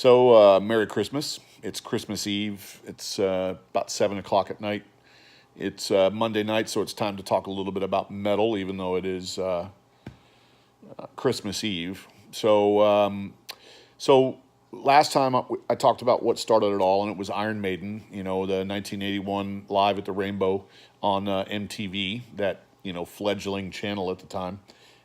Merry Christmas. It's Christmas Eve. It's about 7 o'clock at night. It's Monday night, so it's time to talk a little bit about metal, even though it is Christmas Eve. So last time I talked about what started it all, and it was Iron Maiden, the 1981 Live at the Rainbow on MTV, that, fledgling channel at the time,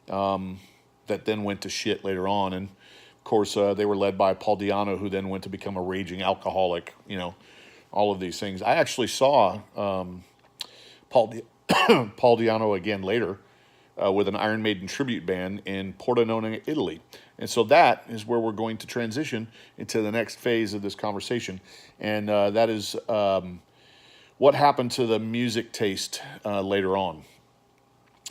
that then went to shit later on. And of course, they were led by Paul Di'Anno, who then went to become a raging alcoholic, all of these things. I actually saw Paul, Paul Di'Anno again later with an Iron Maiden tribute band in Pordenone, Italy. And so that is where we're going to transition into the next phase of this conversation. And that is what happened to the music taste later on.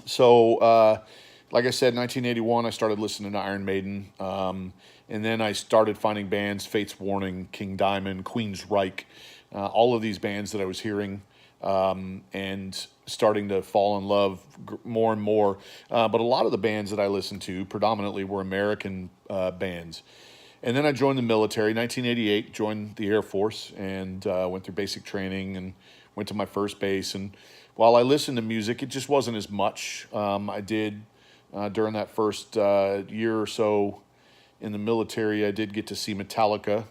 So, like I said, 1981, I started listening to Iron Maiden. And then I started finding bands, Fate's Warning, King Diamond, Queensryche, all of these bands that I was hearing and starting to fall in love more and more. But a lot of the bands that I listened to predominantly were American bands. And then I joined the military. 1988, joined the Air Force and went through basic training and went to my first base. And while I listened to music, it just wasn't as much. I did, during that first year or so in the military, I did get to see Metallica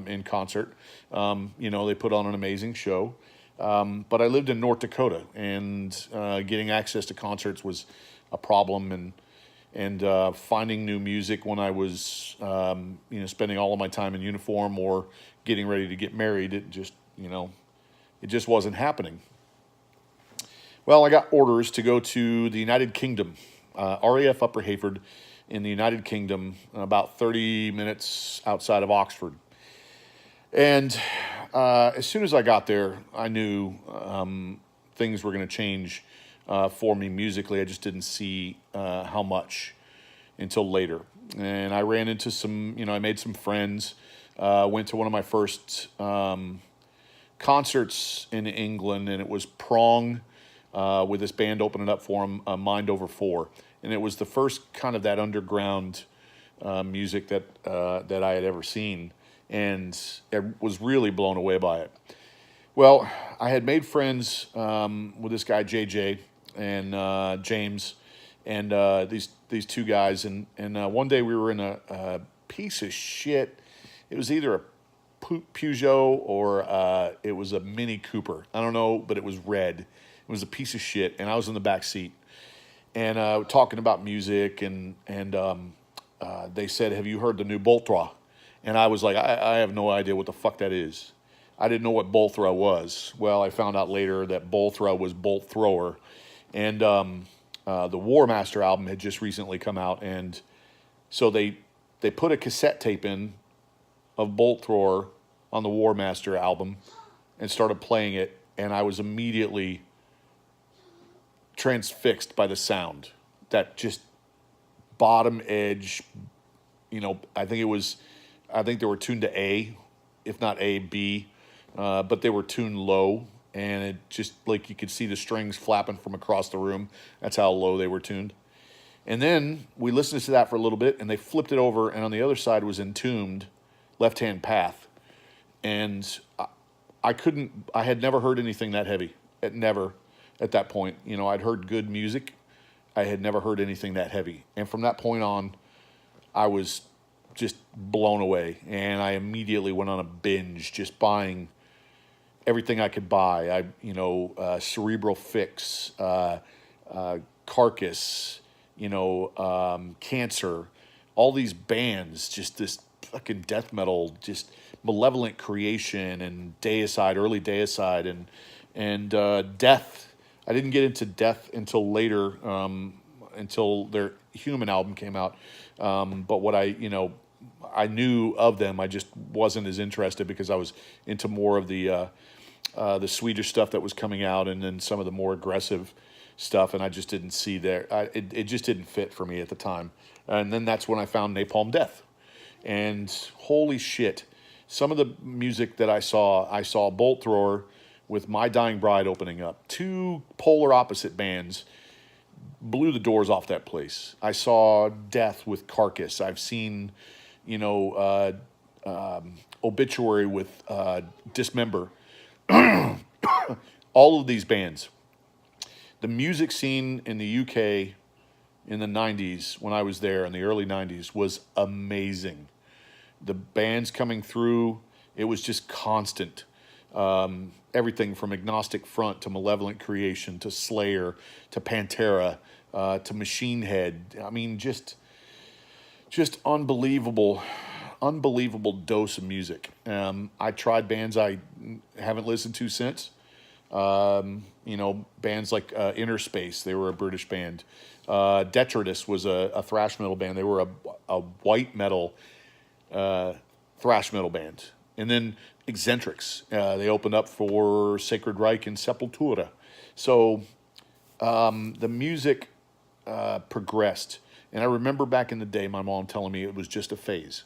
in concert. They put on an amazing show. But I lived in North Dakota, and getting access to concerts was a problem, and finding new music when I was spending all of my time in uniform or getting ready to get married, it just wasn't happening. Well, I got orders to go to the United Kingdom, RAF Upper Heyford in the United Kingdom, about 30 minutes outside of Oxford. And as soon as I got there, I knew things were going to change for me musically. I just didn't see how much until later. And I ran into I made some friends, went to one of my first concerts in England, and it was Prong with this band opening up for them, Mind Over Four. And it was the first kind of that underground music that I had ever seen. And I was really blown away by it. Well, I had made friends with this guy JJ and James, and these two guys. And one day we were in a piece of shit. It was either a Peugeot or it was a Mini Cooper. I don't know, but it was red. It was a piece of shit, and I was in the back seat. And talking about music, and they said, "Have you heard the new Boltra?" And I was like, I have no idea what the fuck that is. I didn't know what Bolthra was. Well, I found out later that Bolthra was Bolt Thrower. And the War Master album had just recently come out. And so they put a cassette tape in of Bolt Thrower on the War Master album and started playing it. And I was immediately transfixed by the sound. That just bottom edge, I think they were tuned to A, if not A, B, but they were tuned low, and it just, like, you could see the strings flapping from across the room. That's how low they were tuned. And then we listened to that for a little bit, and they flipped it over, and on the other side was Entombed, Left Hand Path. And I had never heard anything that heavy. Never at that point. I'd heard good music. I had never heard anything that heavy. And from that point on, I was just blown away, and I immediately went on a binge, just buying everything I could buy. Cerebral Fix, Carcass, Cancer, all these bands, just this fucking death metal, just Malevolent Creation and Deicide, early Deicide, and Death. I didn't get into Death until later, until their Human album came out. But what I knew of them, I just wasn't as interested because I was into more of the Swedish stuff that was coming out, and then some of the more aggressive stuff, and I just didn't see there. It just didn't fit for me at the time. And then that's when I found Napalm Death, and holy shit, some of the music that I saw Bolt Thrower with My Dying Bride opening up, two polar opposite bands. Blew the doors off that place. I saw Death with Carcass. I've seen, Obituary with Dismember. All of these bands. The music scene in the UK in the 90s, when I was there in the early 90s, was amazing. The bands coming through, it was just constant. Everything from Agnostic Front to Malevolent Creation to Slayer to Pantera to Machine Head. I mean, just unbelievable dose of music. I tried bands I haven't listened to since. Bands like Inner Space, they were a British band. Detritus was a thrash metal band. They were a white metal thrash metal band. And then Eccentrics, they opened up for Sacred Reich and Sepultura. So the music progressed. And I remember back in the day, my mom telling me it was just a phase.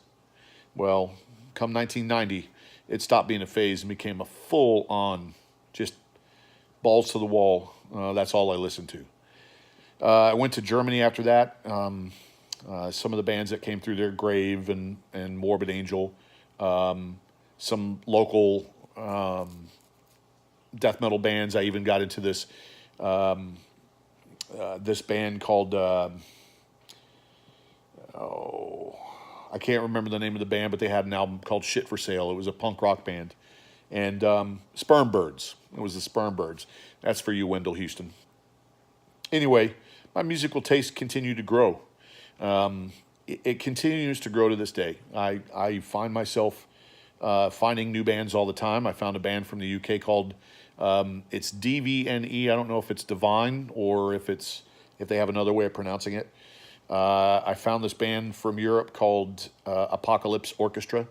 Well, come 1990, it stopped being a phase and became a full-on, just balls to the wall. That's all I listened to. I went to Germany after that. Some of the bands that came through there, Grave and Morbid Angel. Some local death metal bands. I even got into this this band called I can't remember the name of the band, but they had an album called Shit for Sale. It was a punk rock band. And Sperm Birds. It was the Sperm Birds. That's for you, Wendell Houston. Anyway, my musical taste continued to grow. It continues to grow to this day. I find myself finding new bands all the time. I found a band from the UK called it's DVNE. I don't know if it's Divine or if they have another way of pronouncing it. I found this band from Europe called Apocalypse Orchestra.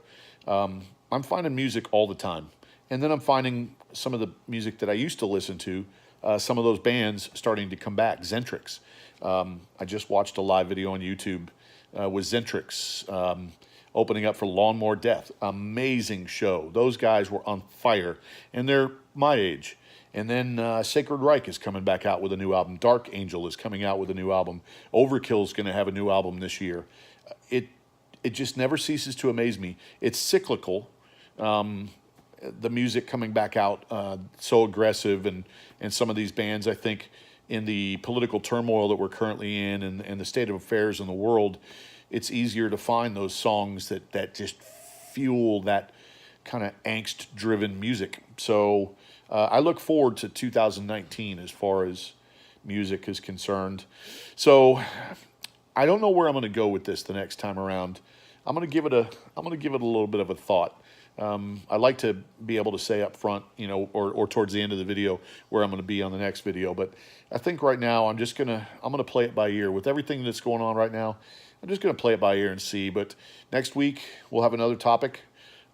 I'm finding music all the time. And then I'm finding some of the music that I used to listen to, some of those bands starting to come back. Zentrix. I just watched a live video on YouTube with Zentrix opening up for Lawnmower Death. Amazing show. Those guys were on fire, and they're my age. And then Sacred Reich is coming back out with a new album. Dark Angel is coming out with a new album. Overkill's going to have a new album this year. It just never ceases to amaze me. It's cyclical. The music coming back out so aggressive, and some of these bands, I think, in the political turmoil that we're currently in and the state of affairs in the world, it's easier to find those songs that just fuel that kind of angst-driven music. So I look forward to 2019 as far as music is concerned. So I don't know where I'm going to go with this the next time around. I'm going to give it a little bit of a thought. I like to be able to say up front, or towards the end of the video where I'm going to be on the next video. But I think right now I'm going to play it by ear with everything that's going on right now. I'm just going to play it by ear and see. But next week we'll have another topic.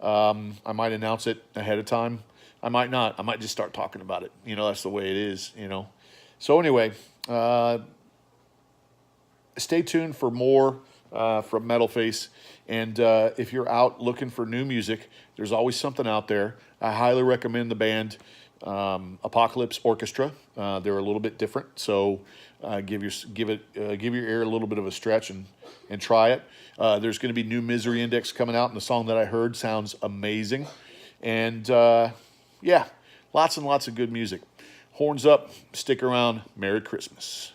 I might announce it ahead of time. I might not. I might just start talking about it. That's the way it is. So anyway, stay tuned for more from Metalface. And if you're out looking for new music, there's always something out there. I highly recommend the band Apocalypse Orchestra. They're a little bit different, so give your ear a little bit of a stretch and try it. There's going to be new Misery Index coming out, and the song that I heard sounds amazing. And yeah, lots and lots of good music. Horns up, stick around. Merry Christmas.